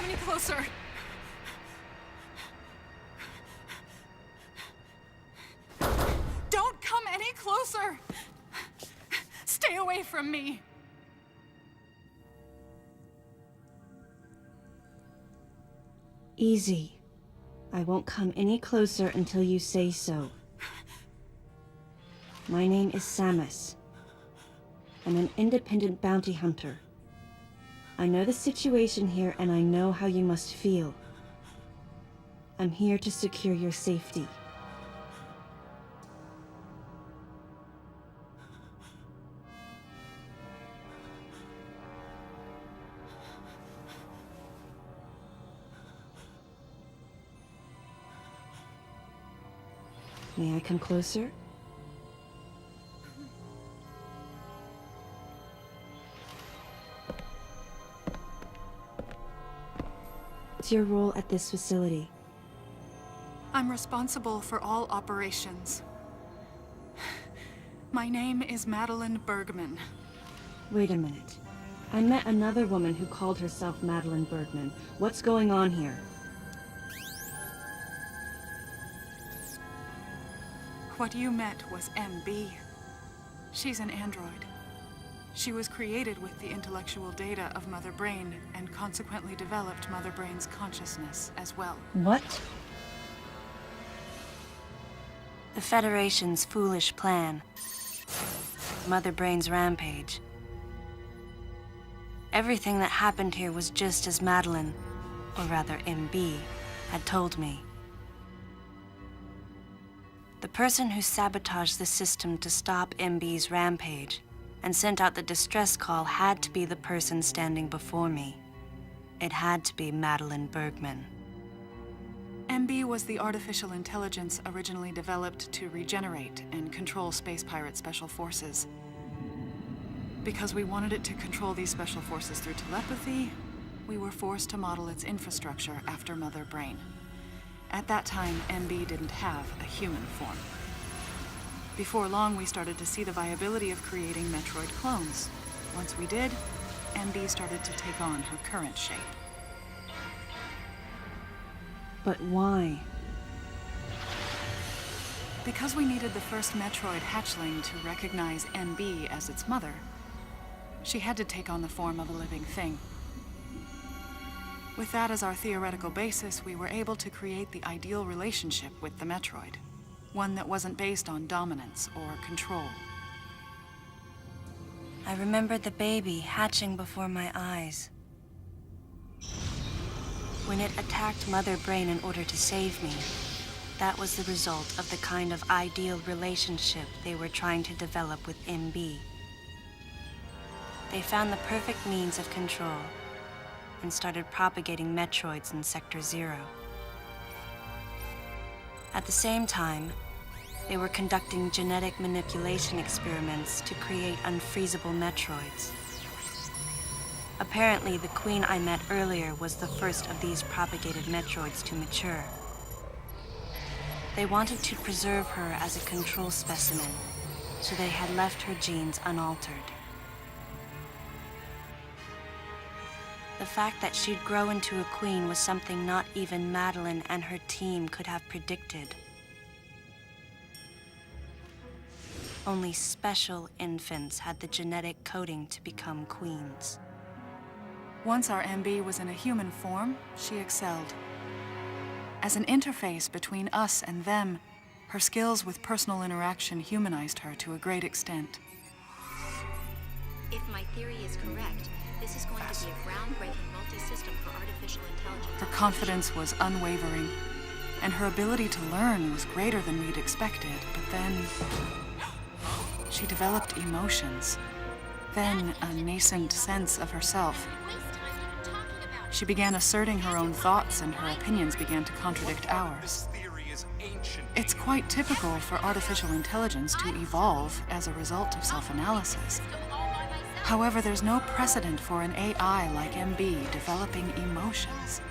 any closer. Don't come any closer. Stay away from me. Easy. I won't come any closer until you say so. My name is Samus. I'm an independent bounty hunter. I know the situation here and I know how you must feel. I'm here to secure your safety. May I come closer? What's your role at this facility? I'm responsible for all operations. My name is Madeline Bergman. Wait a minute. I met another woman who called herself Madeline Bergman. What's going on here? What you met was MB. She's an android. She was created with the intellectual data of Mother Brain and consequently developed Mother Brain's consciousness as well. What? The Federation's foolish plan. Mother Brain's rampage. Everything that happened here was just as Madeline, or rather MB, had told me. The person who sabotaged the system to stop MB's rampage and sent out the distress call had to be the person standing before me. It had to be Madeline Bergman. MB was the artificial intelligence originally developed to regenerate and control space pirate special forces. Because we wanted it to control these special forces through telepathy, we were forced to model its infrastructure after Mother Brain. At that time, MB didn't have a human form. Before long, we started to see the viability of creating Metroid clones. Once we did, MB started to take on her current shape. But why? Because we needed the first Metroid hatchling to recognize MB as its mother, she had to take on the form of a living thing. With that as our theoretical basis, we were able to create the ideal relationship with the Metroid. One that wasn't based on dominance or control. I remembered the baby hatching before my eyes. When it attacked Mother Brain in order to save me, that was the result of the kind of ideal relationship they were trying to develop with MB. They found the perfect means of control and started propagating Metroids in Sector 0. At the same time, they were conducting genetic manipulation experiments to create unfreezable Metroids. Apparently, the queen I met earlier was the first of these propagated Metroids to mature. They wanted to preserve her as a control specimen, so they had left her genes unaltered. The fact that she'd grow into a queen was something not even Madeline and her team could have predicted. Only special infants had the genetic coding to become queens. Once our MB was in a human form, she excelled. As an interface between us and them, her skills with personal interaction humanized her to a great extent. If my theory is correct, this is going to be a groundbreaking multi-system for artificial intelligence. Her confidence was unwavering, and her ability to learn was greater than we'd expected, but then she developed emotions, then a nascent sense of herself. She began asserting her own thoughts, and her opinions began to contradict ours. It's quite typical for artificial intelligence to evolve as a result of self-analysis. However, there's no precedent for an AI like MB developing emotions.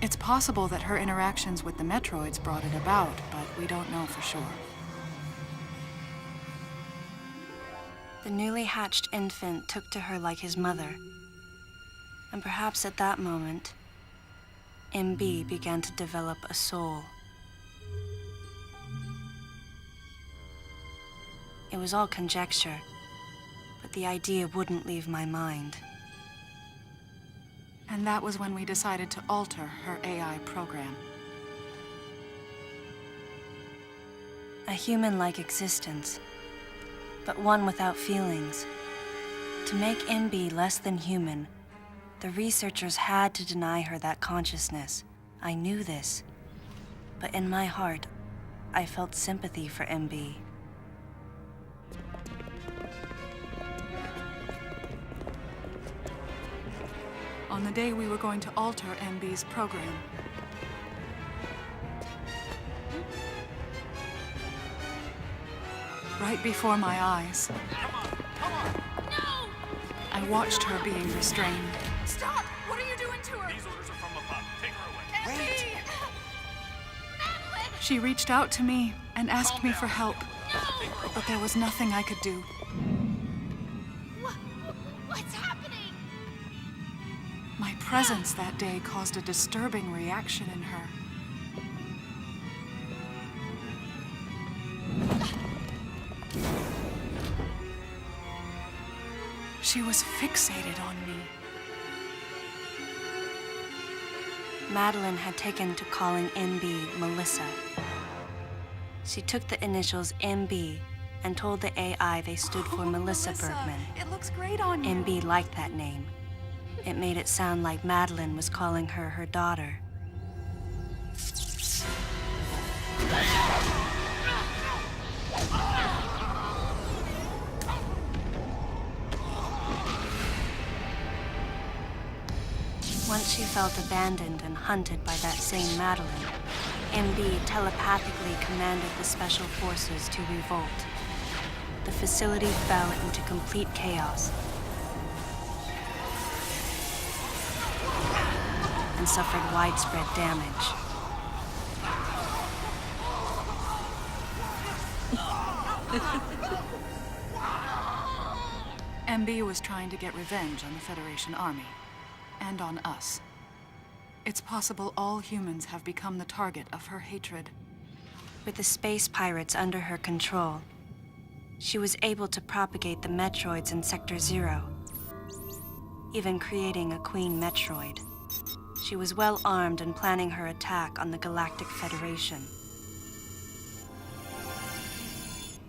It's possible that her interactions with the Metroids brought it about, but we don't know for sure. The newly hatched infant took to her like his mother. And perhaps at that moment, MB began to develop a soul. It was all conjecture, but the idea wouldn't leave my mind. And that was when we decided to alter her AI program. A human-like existence, but one without feelings. To make MB less than human, the researchers had to deny her that consciousness. I knew this, but in my heart, I felt sympathy for MB. On the day we were going to alter MB's program, right before my eyes, I watched her being restrained. Stop! What are you doing to her? These orders are from above. Take her away. Wait! She reached out to me and asked me for help, but there was nothing I could do. What's happening? My presence that day caused a disturbing reaction in her. She was fixated on me. Madeline had taken to calling MB Melissa. She took the initials MB and told the AI they stood for Melissa Bergman. It looks great on you. MB liked that name. It made it sound like Madeline was calling her her daughter. Once she felt abandoned and hunted by that same Madeline, MB telepathically commanded the special forces to revolt. The facility fell into complete chaos and suffered widespread damage. MB was trying to get revenge on the Federation Army. And on us. It's possible all humans have become the target of her hatred. With the space pirates under her control, she was able to propagate the Metroids in Sector 0, even creating a Queen Metroid. She was well armed and planning her attack on the Galactic Federation.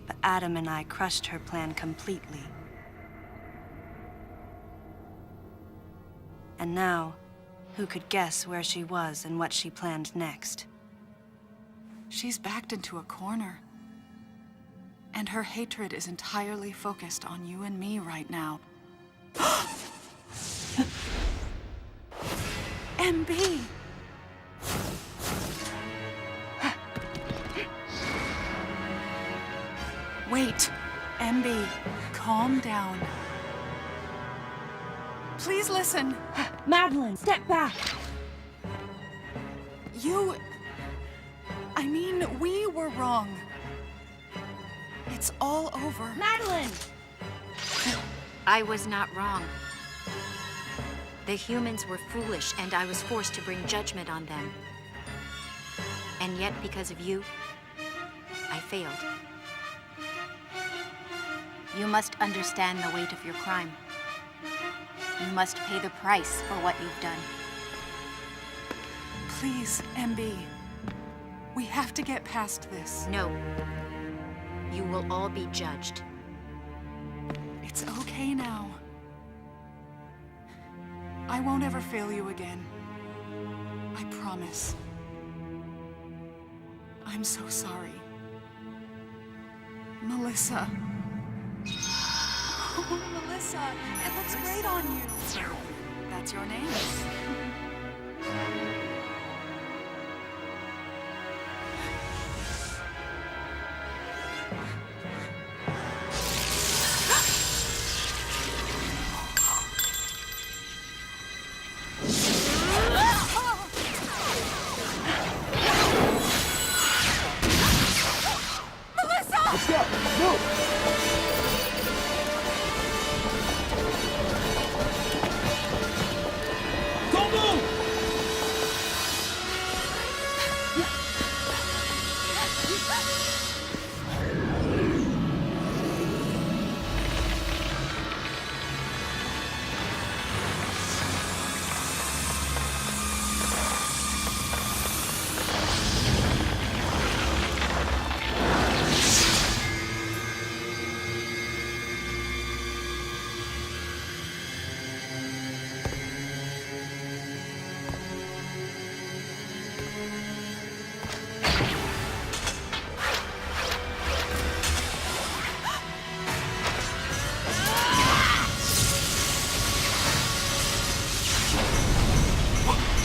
But Adam and I crushed her plan completely. And now, who could guess where she was and what she planned next? She's backed into a corner. And her hatred is entirely focused on you and me right now. MB! Wait, MB, calm down. Please listen. Madeline, step back! I mean, we were wrong. It's all over. Madeline! I was not wrong. The humans were foolish, and I was forced to bring judgment on them. And yet, because of you, I failed. You must understand the weight of your crime. You must pay the price for what you've done. Please, MB. We have to get past this. No. You will all be judged. It's okay now. I won't ever fail you again. I promise. I'm so sorry. Melissa. Oh, Melissa, it looks great on you. That's your name. Let's go! Move!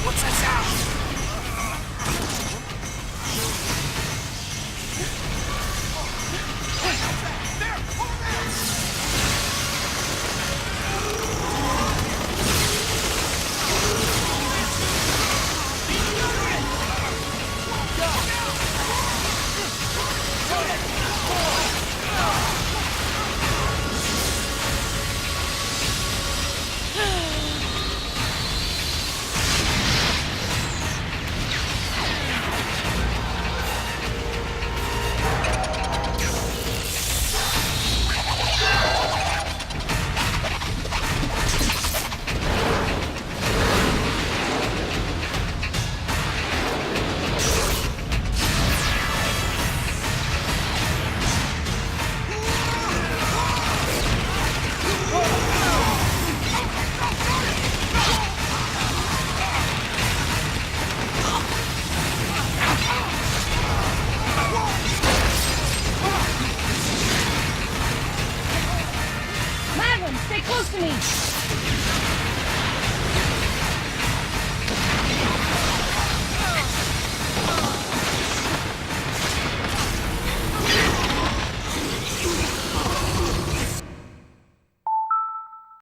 What's that sound? Madeline, stay close to me!